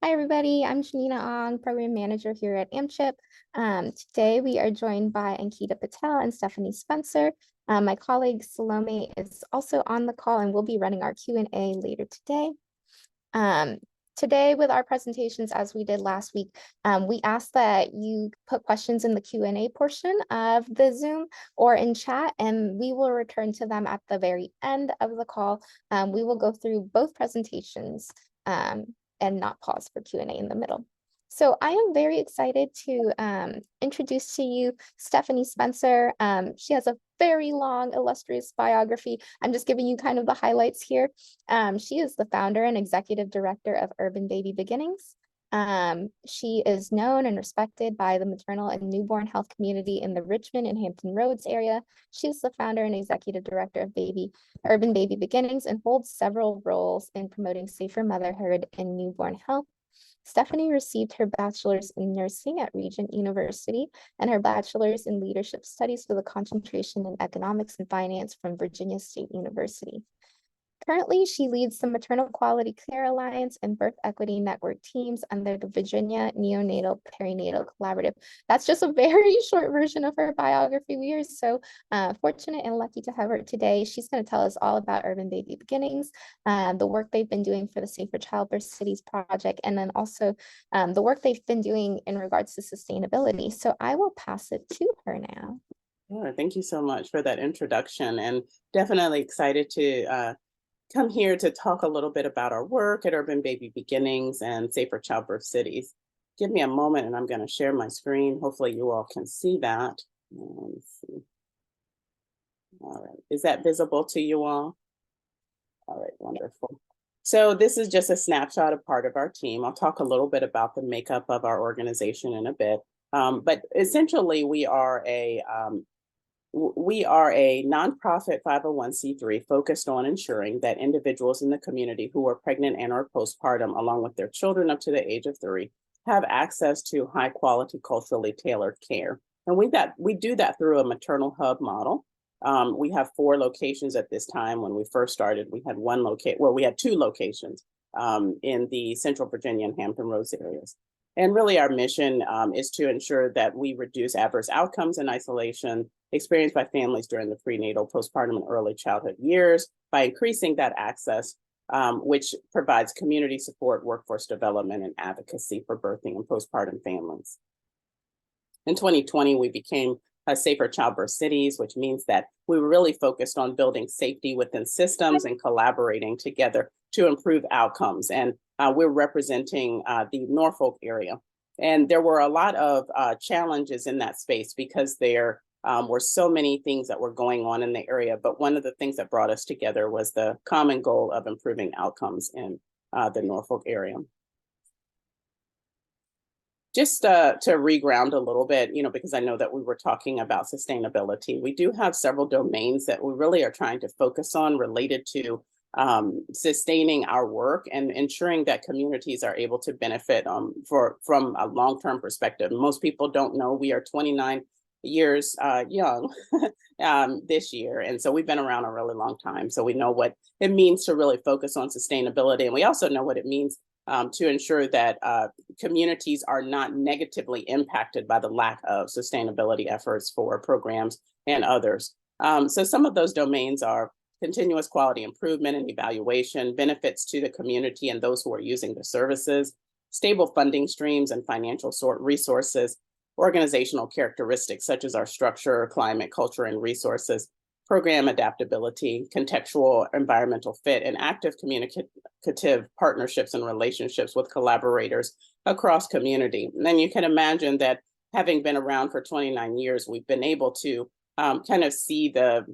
Hi, everybody. I'm Janina Ong, Program Manager here at AmChip. Today, we are joined by Ankita Patel and Stephanie Spencer. My colleague Salome is also on the call and will be running our Q&A later today. Um, Today, with our presentations, as we did last week, we ask that you put questions in the Q&A portion of the Zoom or in chat, and we will return to them at the very end of the call. We will go through both presentations and not pause for Q&A in the middle. So I am very excited to introduce to you Stephanie Spencer. She has a very long, illustrious biography. I'm just giving you kind of the highlights here. She is the founder and executive director of Urban Baby Beginnings. She is known and respected by the maternal and newborn health community in the Richmond and Hampton Roads area. She is the founder and executive director of Urban Baby Beginnings and holds several roles in promoting safer motherhood and newborn health. Stephanie received her bachelor's in nursing at Regent University and her bachelor's in leadership studies with a concentration in economics and finance from Virginia State University. Currently, she leads the Maternal Quality Care Alliance and Birth Equity Network teams under the Virginia Neonatal Perinatal Collaborative. That's just a very short version of her biography. We are so fortunate and lucky to have her today. She's going to tell us all about Urban Baby Beginnings, the work they've been doing for the Safer Childbirth Cities project, and then also the work they've been doing in regards to sustainability. So I will pass it to her now. Sure. Thank you so much for that introduction, and definitely excited to come here to talk a little bit about our work at Urban Baby Beginnings and Safer Childbirth Cities. Give me a moment and I'm going to share my screen. Hopefully you all can see that. Let's see. All right. Is that visible to you all? All right, wonderful. So this is just a snapshot of part of our team. I'll talk a little bit about the makeup of our organization in a bit. But essentially we are a nonprofit 501c3 focused on ensuring that individuals in the community who are pregnant and or postpartum, along with their children up to the age of 3, have access to high quality, culturally tailored care. And we do that through a maternal hub model. We have 4 locations at this time. When we first started, we had we had 2 locations in the Central Virginia and Hampton Roads areas. And really our mission is to ensure that we reduce adverse outcomes and isolation experienced by families during the prenatal, postpartum, and early childhood years by increasing that access, which provides community support, workforce development, and advocacy for birthing and postpartum families. In 2020, we became a Safer Childbirth Cities, which means that we were really focused on building safety within systems and collaborating together to improve outcomes. And we're representing the Norfolk area. And there were a lot of challenges in that space because there were so many things that were going on in the area. But one of the things that brought us together was the common goal of improving outcomes in the Norfolk area. Just to reground a little bit, because I know that we were talking about sustainability, we do have several domains that we really are trying to focus on related to sustaining our work and ensuring that communities are able to benefit from a long-term perspective. Most people don't know we are 29 years young this year. And so we've been around a really long time. So we know what it means to really focus on sustainability. And we also know what it means to ensure that communities are not negatively impacted by the lack of sustainability efforts for programs and others. So some of those domains are continuous quality improvement and evaluation, benefits to the community and those who are using the services, stable funding streams and financial resources, organizational characteristics such as our structure, climate, culture, and resources, program adaptability, contextual environmental fit, and active communicative partnerships and relationships with collaborators across community. And then you can imagine that having been around for 29 years, we've been able to kind of see the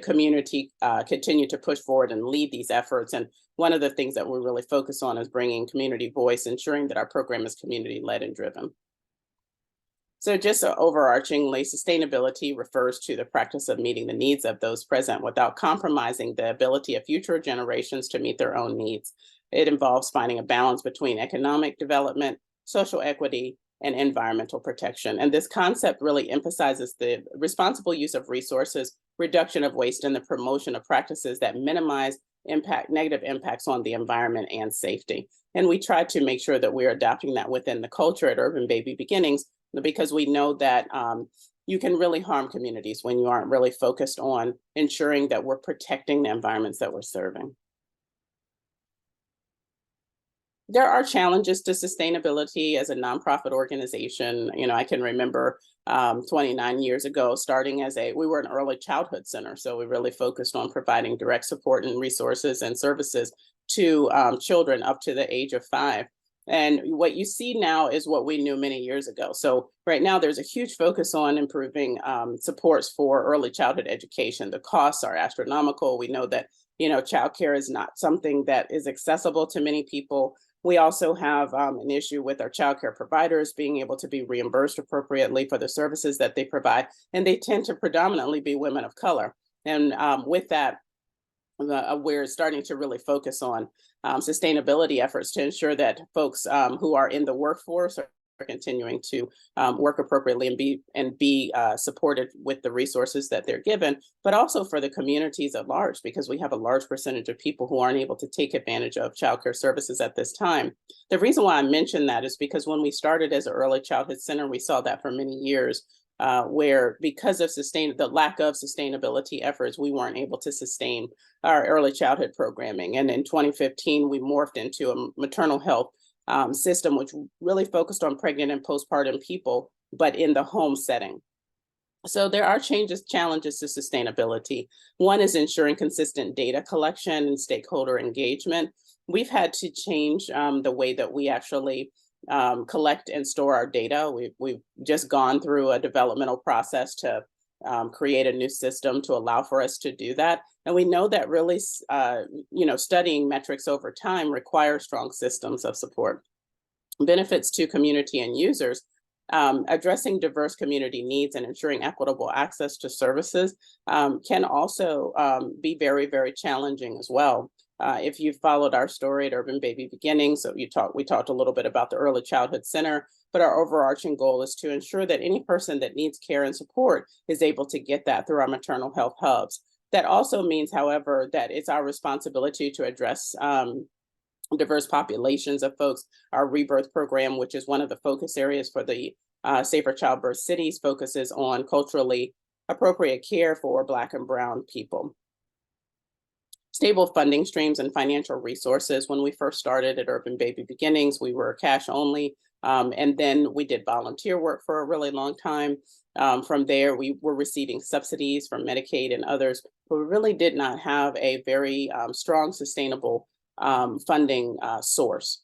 community continue to push forward and lead these efforts. And one of the things that we're really focused on is bringing community voice, ensuring that our program is community-led and driven. So just overarchingly, sustainability refers to the practice of meeting the needs of those present without compromising the ability of future generations to meet their own needs. It involves finding a balance between economic development, social equity, and environmental protection. And this concept really emphasizes the responsible use of resources, reduction of waste, and the promotion of practices that minimize negative impacts on the environment and safety. And we try to make sure that we're adapting that within the culture at Urban Baby Beginnings, because we know that you can really harm communities when you aren't really focused on ensuring that we're protecting the environments that we're serving. There are challenges to sustainability as a nonprofit organization. I can remember 29 years ago, starting we were an early childhood center. So we really focused on providing direct support and resources and services to children up to the age of 5. And what you see now is what we knew many years ago. So right now there's a huge focus on improving supports for early childhood education. The costs are astronomical. We know that, childcare is not something that is accessible to many people. We also have an issue with our childcare providers being able to be reimbursed appropriately for the services that they provide, and they tend to predominantly be women of color. And with that, we're starting to really focus on sustainability efforts to ensure that folks who are in the workforce are continuing to work appropriately and be supported with the resources that they're given, but also for the communities at large, because we have a large percentage of people who aren't able to take advantage of childcare services at this time. The reason why I mention that is because when we started as an early childhood center, we saw that for many years, where because of the lack of sustainability efforts, we weren't able to sustain our early childhood programming. And in 2015, we morphed into a maternal health system, which really focused on pregnant and postpartum people, but in the home setting. So there are challenges to sustainability. One is ensuring consistent data collection and stakeholder engagement. We've had to change the way that we actually collect and store our data. We've just gone through a developmental process to create a new system to allow for us to do that. And we know that really, studying metrics over time requires strong systems of support. Benefits to community and users, addressing diverse community needs and ensuring equitable access to services can also be very, very challenging as well. If you've followed our story at Urban Baby Beginnings, so we talked a little bit about the Early Childhood Center, but our overarching goal is to ensure that any person that needs care and support is able to get that through our maternal health hubs. That also means, however, that it's our responsibility to address diverse populations of folks. Our Rebirth program, which is one of the focus areas for the Safer Childbirth Cities, focuses on culturally appropriate care for Black and Brown people. Stable funding streams and financial resources. When we first started at Urban Baby Beginnings, we were cash only, and then we did volunteer work for a really long time. From there, we were receiving subsidies from Medicaid and others, but we really did not have a very strong, sustainable funding source.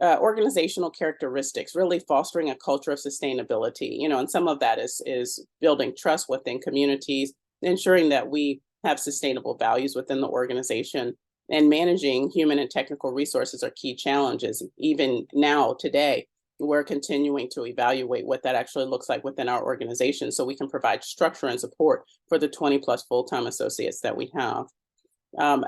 Organizational characteristics, really fostering a culture of sustainability, and some of that is building trust within communities, ensuring that we have sustainable values within the organization, and managing human and technical resources are key challenges. Even now, today, we're continuing to evaluate what that actually looks like within our organization so we can provide structure and support for the 20+ full-time associates that we have.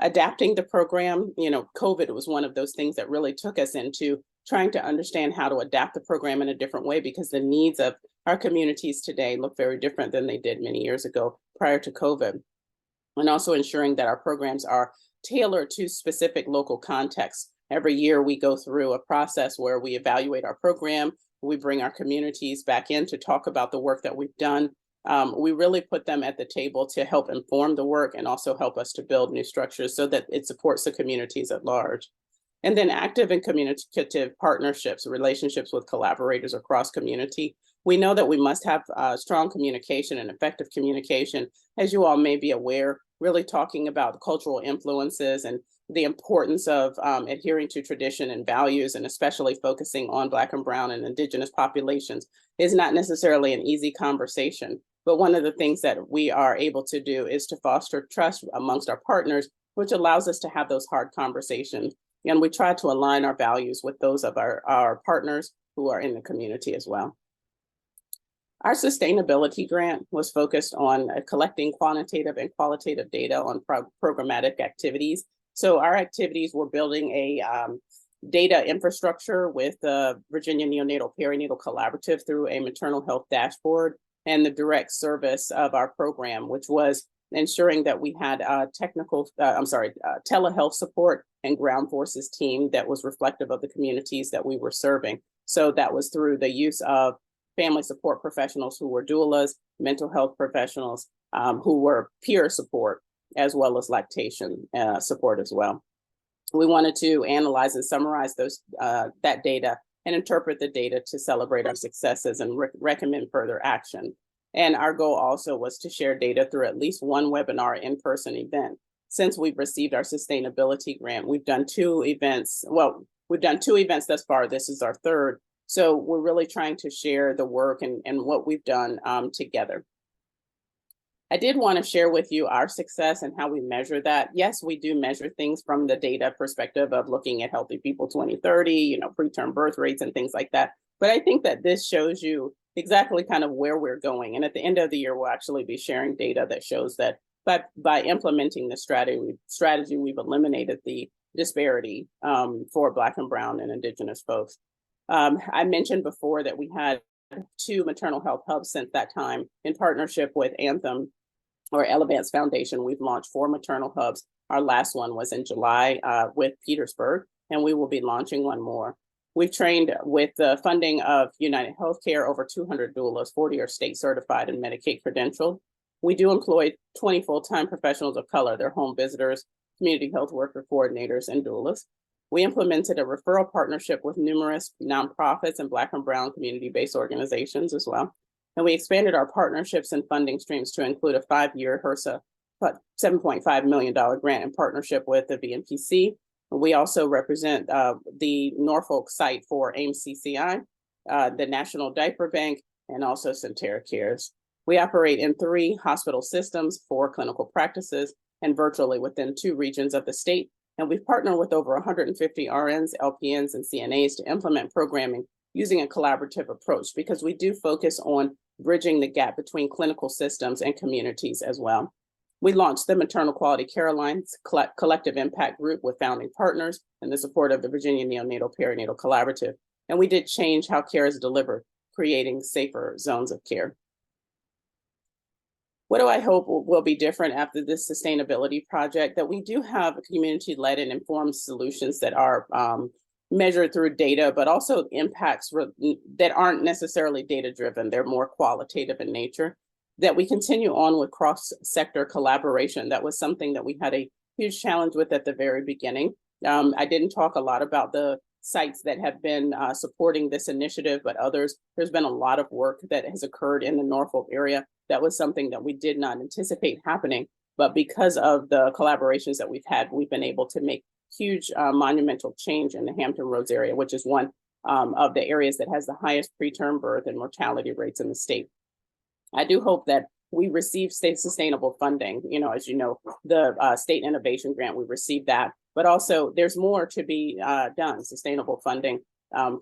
Adapting the program, COVID was one of those things that really took us into trying to understand how to adapt the program in a different way, because the needs of our communities today look very different than they did many years ago prior to COVID. And also ensuring that our programs are tailored to specific local contexts. Every year we go through a process where we evaluate our program, we bring our communities back in to talk about the work that we've done. We really put them at the table to help inform the work and also help us to build new structures so that it supports the communities at large. And then active and communicative partnerships, relationships with collaborators across community. We know that we must have strong communication and effective communication. As you all may be aware, really talking about cultural influences and the importance of adhering to tradition and values, and especially focusing on Black and Brown and Indigenous populations, is not necessarily an easy conversation. But one of the things that we are able to do is to foster trust amongst our partners, which allows us to have those hard conversations. And we try to align our values with those of our partners who are in the community as well. Our sustainability grant was focused on collecting quantitative and qualitative data on programmatic activities. So our activities were building a data infrastructure with the Virginia Neonatal Perinatal Collaborative through a maternal health dashboard, and the direct service of our program, which was ensuring that we had telehealth support and ground forces team that was reflective of the communities that we were serving. So that was through the use of family support professionals who were doulas, mental health professionals who were peer support, as well as lactation support as well. We wanted to analyze and summarize that data and interpret the data to celebrate our successes and recommend further action. And our goal also was to share data through at least one webinar in-person event. Since we've received our sustainability grant, we've done 2 events. Well, we've done 2 events thus far. This is our 3rd. So we're really trying to share the work and what we've done together. I did want to share with you our success and how we measure that. Yes, we do measure things from the data perspective of looking at Healthy People 2030, preterm birth rates and things like that. But I think that this shows you exactly kind of where we're going. And at the end of the year, we'll actually be sharing data that shows that by implementing the strategy, we've eliminated the disparity for Black and Brown and Indigenous folks. I mentioned before that we had 2 maternal health hubs since that time in partnership with Anthem or Elevance Foundation. We've launched 4 maternal hubs. Our last one was in July with Petersburg, and we will be launching one more. We've trained with the funding of United Healthcare over 200 doulas, 40 are state certified and Medicaid credentialed. We do employ 20 full-time professionals of color. They're home visitors, community health worker coordinators, and doulas. We implemented a referral partnership with numerous nonprofits and Black and Brown community-based organizations as well. And we expanded our partnerships and funding streams to include a 5-year HRSA $7.5 million grant in partnership with the VNPC. We also represent the Norfolk site for AIM-CCI, the National Diaper Bank, and also Centera Cares. We operate in 3 hospital systems, 4 clinical practices, and virtually within 2 regions of the state. And we've partnered with over 150 RNs, LPNs, and CNAs to implement programming using a collaborative approach, because we do focus on bridging the gap between clinical systems and communities as well. We launched the Maternal Quality Care Alliance Collective Impact Group with founding partners and the support of the Virginia Neonatal Perinatal Collaborative. And we did change how care is delivered, creating safer zones of care. What do I hope will be different after this sustainability project? That we do have community-led and informed solutions that are measured through data, but also impacts that aren't necessarily data-driven. They're more qualitative in nature. That we continue on with cross-sector collaboration. That was something that we had a huge challenge with at the very beginning. I didn't talk a lot about the sites that have been supporting this initiative, but others. There's been a lot of work that has occurred in the Norfolk area. That was something that we did not anticipate happening, but because of the collaborations that we've had, we've been able to make huge monumental change in the Hampton Roads area, which is one of the areas that has the highest preterm birth and mortality rates in the state. I do hope that we receive state sustainable funding. As you know, the state innovation grant, we received that, but also there's more to be done. Sustainable funding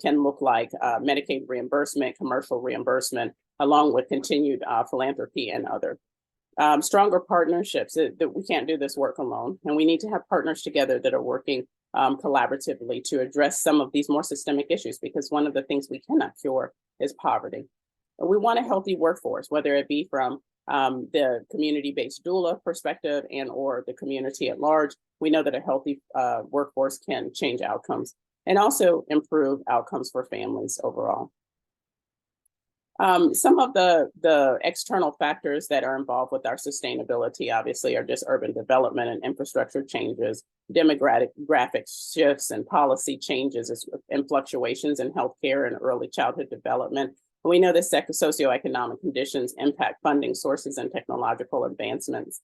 can look like Medicaid reimbursement, commercial reimbursement, along with continued philanthropy and other stronger partnerships. That we can't do this work alone, and we need to have partners together that are working collaboratively to address some of these more systemic issues, because one of the things we cannot cure is poverty. We want a healthy workforce, whether it be from the community-based doula perspective and or the community at large. We know that a healthy workforce can change outcomes and also improve outcomes for families overall. Some of the external factors that are involved with our sustainability, obviously, are just urban development and infrastructure changes, demographic shifts and policy changes and fluctuations in healthcare and early childhood development. We know that socioeconomic conditions impact funding sources and technological advancements.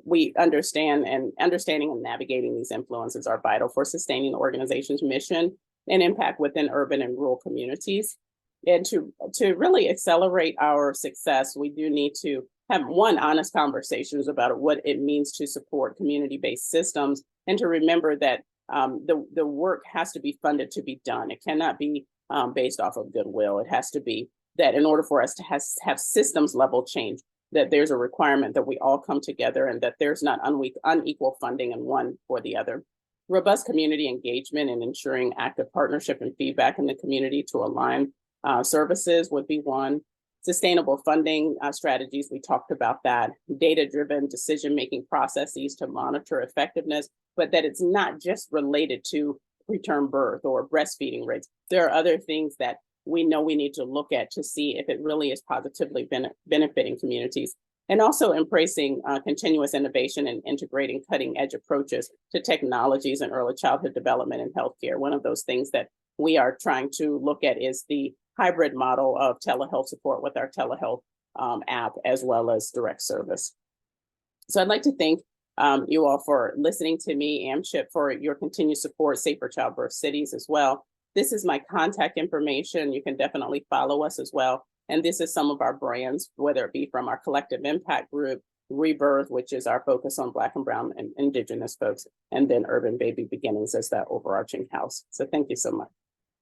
We understanding and navigating these influences are vital for sustaining the organization's mission and impact within urban and rural communities. And to really accelerate our success, we do need to have honest conversations about what it means to support community-based systems, and to remember that the work has to be funded to be done. It cannot be based off of goodwill. It has to be that in order for us to have systems level change, that there's a requirement that we all come together and that there's not unequal funding in one or the other. Robust community engagement and ensuring active partnership and feedback in the community to align services would be one. Sustainable funding strategies, we talked about that. Data-driven decision-making processes to monitor effectiveness, but that it's not just related to preterm birth or breastfeeding rates. There are other things that we know we need to look at to see if it really is positively benefiting communities. And also embracing continuous innovation and integrating cutting-edge approaches to technologies in early childhood development and healthcare. One of those things that we are trying to look at is the hybrid model of telehealth support with our telehealth app, as well as direct service. So I'd like to thank you all for listening to me, AMCHIP, for your continued support, Safer Childbirth Cities as well. This is my contact information. You can definitely follow us as well. And this is some of our brands, whether it be from our collective impact group, Rebirth, which is our focus on Black and Brown and Indigenous folks, and then Urban Baby Beginnings as that overarching house. So thank you so much.